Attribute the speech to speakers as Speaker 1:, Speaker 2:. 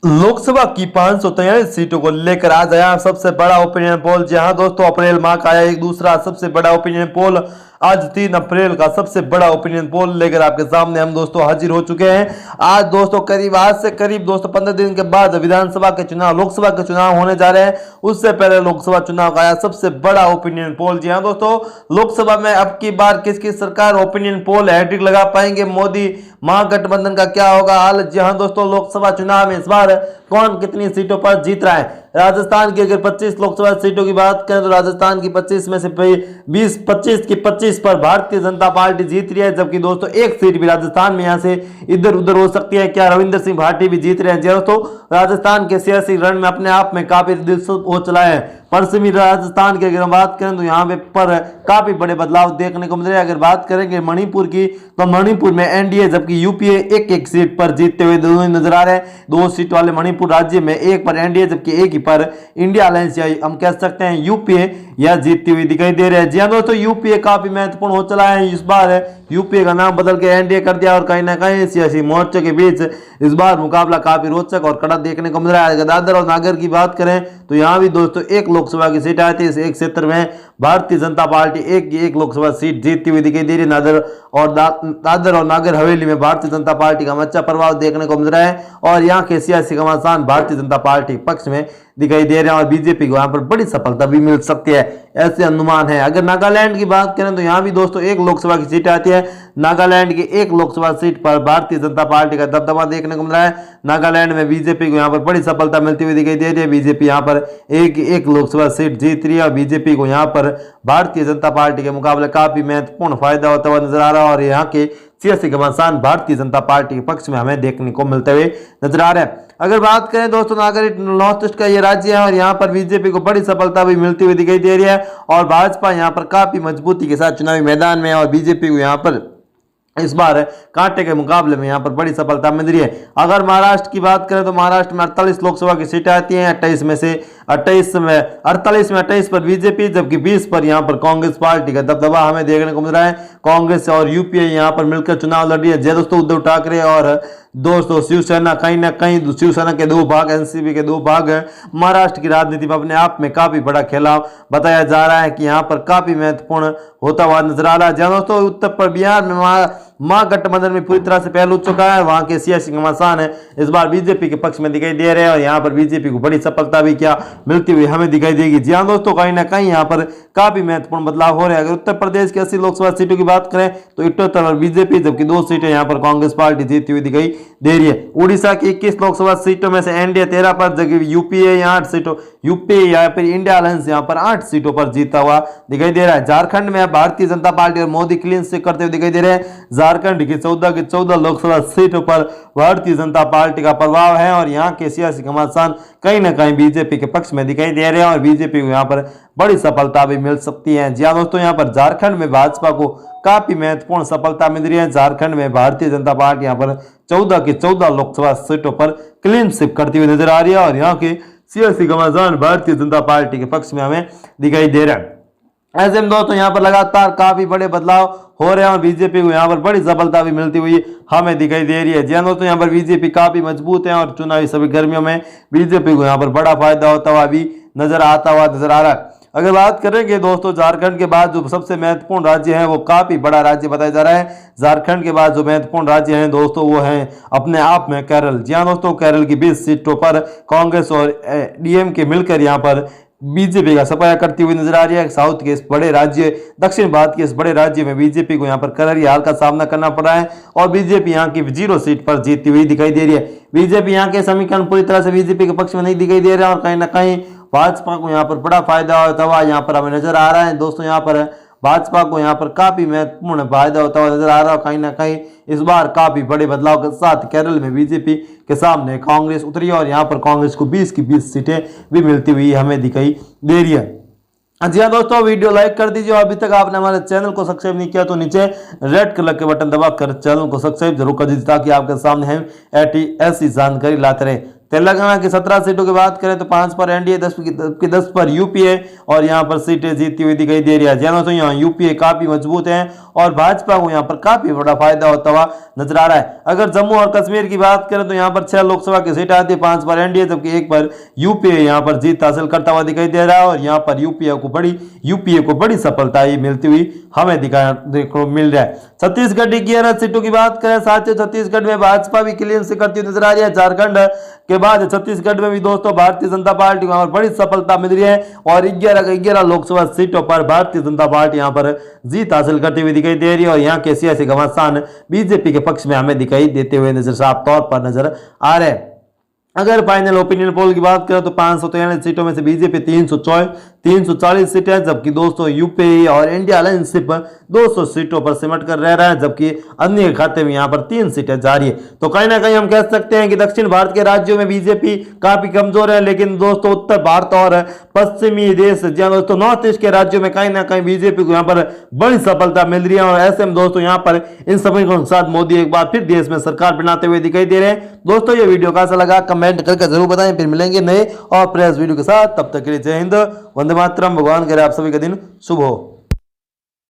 Speaker 1: लोकसभा की 543 सीटों को लेकर आज आया सबसे बड़ा ओपिनियन पोल। जहां दोस्तों अप्रैल माह का आया एक दूसरा सबसे बड़ा ओपिनियन पोल। आज 3 अप्रैल का सबसे बड़ा ओपिनियन पोल लेकर आपके सामने हम दोस्तों हाजिर हो चुके हैं। आज दोस्तों आज से करीब दोस्तों 15 दिन के बाद विधानसभा के चुनाव, लोकसभा के चुनाव होने जा रहे हैं। उससे पहले लोकसभा चुनाव का आया सबसे बड़ा ओपिनियन पोल। जी हाँ दोस्तों, लोकसभा में अब की बार किसकी सरकार ओपिनियन पोल हैट्रिक लगा पाएंगे, मोदी महागठबंधन का क्या होगा हाल। जी हाँ दोस्तों, लोकसभा चुनाव में इस बार कौन कितनी सीटों पर जीत रहा है। राजस्थान की अगर 25 लोकसभा सीटों की बात करें तो राजस्थान की 25 में से 25 की 25 पर भारतीय जनता पार्टी जीत रही है। जबकि दोस्तों एक सीट भी राजस्थान में यहां से इधर उधर हो सकती है। क्या रविंद्र सिंह भाटी भी जीत रहे हैं। दोस्तों राजस्थान के सियासी रण में अपने आप में काफी दिलचस्प हो चला है। पश्चिमी राजस्थान की अगर हम बात करें तो यहाँ पे पर काफी बड़े बदलाव देखने को मिल रहे हैं। अगर बात करेंगे मणिपुर की तो मणिपुर में एनडीए जबकि यूपीए एक सीट पर जीतते हुए दोनों नजर आ रहे हैं। 2 सीट वाले मणिपुर राज्य में एक पर एनडीए जबकि एक ही पर इंडिया अलायंस या हम कह सकते हैं यूपीए यह जीतती हुई दिखाई दे रहे हैं। जी हाँ दोस्तों, यूपीए काफी महत्वपूर्ण हो चला है। इस बार यूपीए का नाम बदल के एनडीए कर दिया और कहीं ना कहीं सियासी मोर्चे के बीच इस बार मुकाबला काफी रोचक और कड़ा देखने को मिल रहा है। अगर दादर और नागर की बात करें तो यहाँ भी दोस्तों एक लोकसभा की सीट आई थी। इस एक क्षेत्र में भारतीय जनता पार्टी एक लोकसभा सीट जीतती हुई दिखाई दे रही है। दादर और नागर हवेली में भारतीय जनता पार्टी का अच्छा प्रभाव देखने को मिल रहा है और यहाँ के सियासी घमासान भारतीय जनता पार्टी पक्ष में दिखाई दे रहे हैं और बीजेपी को यहाँ पर बड़ी सफलता भी मिल सकती है, ऐसे अनुमान है। अगर नागालैंड की बात करें तो यहाँ भी दोस्तों एक लोकसभा की सीट आती है। नागालैंड की एक लोकसभा सीट पर भारतीय जनता पार्टी का दबदबा देखने को मिल रहा है। नागालैंड में बीजेपी को यहाँ पर बड़ी सफलता मिलती हुई दिखाई दे रही है। बीजेपी यहाँ पर एक लोकसभा सीट जीत रही है और बीजेपी को यहाँ पर भारतीय जनता पार्टी के मुकाबले काफी महत्वपूर्ण फायदा होता हुआ नजर आ रहा है और यहाँ के सियासी घमासान भारतीय जनता पार्टी के पक्ष में हमें देखने को मिलते हुए नजर आ रहे हैं। अगर बात करें दोस्तों नागरिक नॉर्थ ईस्ट का ये राज्य है और यहाँ पर बीजेपी को बड़ी सफलता भी मिलती हुई दिखाई दे रही है और भाजपा यहाँ पर काफी मजबूती के साथ चुनावी मैदान में और बीजेपी को यहाँ पर इस बार कांटे के मुकाबले में यहाँ पर बड़ी सफलता मिल रही है। अगर महाराष्ट्र की बात करें तो महाराष्ट्र में 48 लोकसभा की सीटें आती हैं। 48 में 28 पर बीजेपी जबकि 20 पर यहाँ पर कांग्रेस पार्टी का दबदबा हमें देखने को मिल रहा है। कांग्रेस और यूपीए यहाँ पर मिलकर चुनाव लड़ रही है। जय दोस्तों उद्धव ठाकरे और दोस्तों शिवसेना कहीं ना कहीं शिवसेना के 2 भाग, एनसीपी के 2 भाग महाराष्ट्र की राजनीति में अपने आप में काफी बड़ा खेला बताया जा रहा है कि यहाँ पर काफी महत्वपूर्ण होता हुआ नजर आ रहा है। जहाँ दोस्तों उत्तर पर बिहार में महागठबंधन में पूरी तरह से पहल हो चुका है। वहां के सियासी घमासान है इस बार बीजेपी के पक्ष में दिखाई दे रहे हैं और यहाँ पर बीजेपी को बड़ी सफलता भी क्या मिलती हुई हमें दिखाई देगी। जी हाँ दोस्तों, कहीं ना कहीं यहाँ पर काफी महत्वपूर्ण बदलाव हो रहे हैं। अगर उत्तर प्रदेश की 80 लोकसभा सीटों की बात करें तो 78 पर बीजेपी जबकि 2 सीटें यहाँ पर कांग्रेस पार्टी जीतती हुई दिखाई दे रही है। उड़ीसा की 21 लोकसभा सीटों में से एनडीए 13 पर जबकि यूपीए यहाँ 8 सीटों, यूपीए या फिर इंडिया अलायंस यहाँ पर 8 सीटों पर जीता हुआ दिखाई दे रहा है। झारखंड में भारतीय जनता पार्टी और मोदी क्लीन स्वीप करते हुए दिखाई दे रहे हैं। झारखंड की 14 लोकसभा सीटों पर भारतीय जनता पार्टी का प्रभाव है और यहाँ के सियासी घमासान कहीं ना कहीं बीजेपी के पक्ष में दिखाई दे रहे हैं और बीजेपी को यहाँ पर बड़ी सफलता भी मिल सकती है। जी हाँ दोस्तों, यहाँ पर झारखंड में भाजपा को काफी महत्वपूर्ण सफलता मिल रही है। झारखंड में भारतीय जनता पार्टी यहाँ पर 14 की 14 लोकसभा सीटों पर क्लीन स्वीप करती हुई नजर आ रही है और यहाँ के सियासी घमासान भारतीय जनता पार्टी के पक्ष में हमें दिखाई दे रहा है। ऐसे में दोस्तों यहाँ पर लगातार काफी बड़े बदलाव हो रहे हैं और बीजेपी को यहाँ पर बड़ी सफलता भी मिलती हुई हमें दिखाई दे रही है। जी हाँ दोस्तों, यहाँ पर बीजेपी काफी मजबूत है और चुनावी सभी गर्मियों में बीजेपी को यहाँ पर बड़ा फायदा होता हुआ भी नजर आ रहा है। अगर बात करेंगे दोस्तों झारखंड के बाद जो सबसे महत्वपूर्ण राज्य है वो काफी बड़ा राज्य बताया जा रहा है। झारखंड के बाद जो महत्वपूर्ण राज्य हैं दोस्तों वो है अपने आप में केरल। जी हाँ दोस्तों, केरल की 20 सीटों पर कांग्रेस और डीएमके मिलकर यहाँ पर बीजेपी का सफाया करती हुई नजर आ रही है। साउथ के इस बड़े राज्य, दक्षिण भारत के इस बड़े राज्य में बीजेपी को यहाँ पर करारी हार का सामना करना पड़ा है और बीजेपी यहाँ की 0 सीट पर जीतती हुई दिखाई दे रही है। बीजेपी यहाँ के समीकरण पूरी तरह से बीजेपी के पक्ष में नहीं दिखाई दे रहा है और कहीं ना कहीं भाजपा को यहाँ पर बड़ा फायदा होता हुआ यहाँ पर हमें नजर आ रहा है। दोस्तों यहाँ पर भाजपा को यहाँ पर काफी महत्वपूर्ण फायदा होता हुआ नजर आ रहा है। कहीं ना कहीं इस बार काफी बड़े बदलाव के साथ केरल में बीजेपी के सामने कांग्रेस उतरी और यहाँ पर कांग्रेस को 20 की 20 सीटें भी मिलती हुई हमें दिखाई दे रही है। जी हाँ दोस्तों, वीडियो लाइक कर दीजिए और अभी तक आपने हमारे चैनल को सब्सक्राइब नहीं किया तो नीचे रेड कलर के बटन दबाकर चैनल को सब्सक्राइब जरूर कर दीजिए ताकि आपके सामने हम ऐसी जानकारी लाते रहे। तेलंगाना की 17 सीटों की बात करें तो 5 पर एनडीए, 10 पर यूपीए और यहाँ पर सीटें जीतती हुई दिखाई दे रही है। जी दोस्तों, यहाँ यूपीए काफी मजबूत है और भाजपा को यहाँ पर काफी बड़ा फायदा होता हुआ नजर आ रहा है। अगर जम्मू और कश्मीर की बात करें तो यहाँ पर 6 लोकसभा की सीटें आती है, 5 पर एनडीए जबकि 1 पर यूपीए यहाँ पर जीत हासिल करता हुआ दिखाई दे रहा है और यहाँ पर यूपीए को बड़ी सफलता मिलती हुई हमें देखने को मिल रहा है। छत्तीसगढ़ की 11 सीटों की बात करें, साथियों छत्तीसगढ़ में भाजपा भी क्लीन से करती हुई नजर आ रही है। झारखंड के बाद छत्तीसगढ़ में भी दोस्तों भारतीय जनता पार्टी को यहाँ पर बड़ी सफलता मिल रही है और 11 लोकसभा सीटों पर भारतीय जनता पार्टी यहाँ पर जीत हासिल करती हुई दिखाई दे रही है और यहाँ के सियासी घमासान बीजेपी के पक्ष में हमें दिखाई देते हुए साफ तौर पर नजर आ रहे हैं। अगर फाइनल ओपिनियन पोल की बात करें तो 543 सीटों में से बीजेपी 340 सीटें, जबकि दोस्तों यूपीए और इंडिया अलायंस सिर्फ 200 सीटों पर सिमट कर रह रहा है, जबकि अन्य खाते में यहां पर 3 सीटें जारी है। तो कहीं ना कहीं हम कह सकते हैं कि दक्षिण भारत के राज्यों में बीजेपी काफी कमजोर है, लेकिन दोस्तों उत्तर भारत और पश्चिमी देश दोस्तों नॉर्थ ईस्ट के राज्यों में कहीं ना कहीं बीजेपी को यहाँ पर बड़ी सफलता मिल रही है और ऐसे में दोस्तों यहाँ पर इन सभी के साथ मोदी एक बार फिर देश में सरकार बनाते हुए दिखाई दे रहे हैं। दोस्तों ये वीडियो कैसा लगा कमेंट करके जरूर बताएं, फिर मिलेंगे नए और प्रेस वीडियो के साथ। तब तक के लिए जय हिंद, वंदे मातरम। भगवान करे आप सभी का दिन शुभ हो।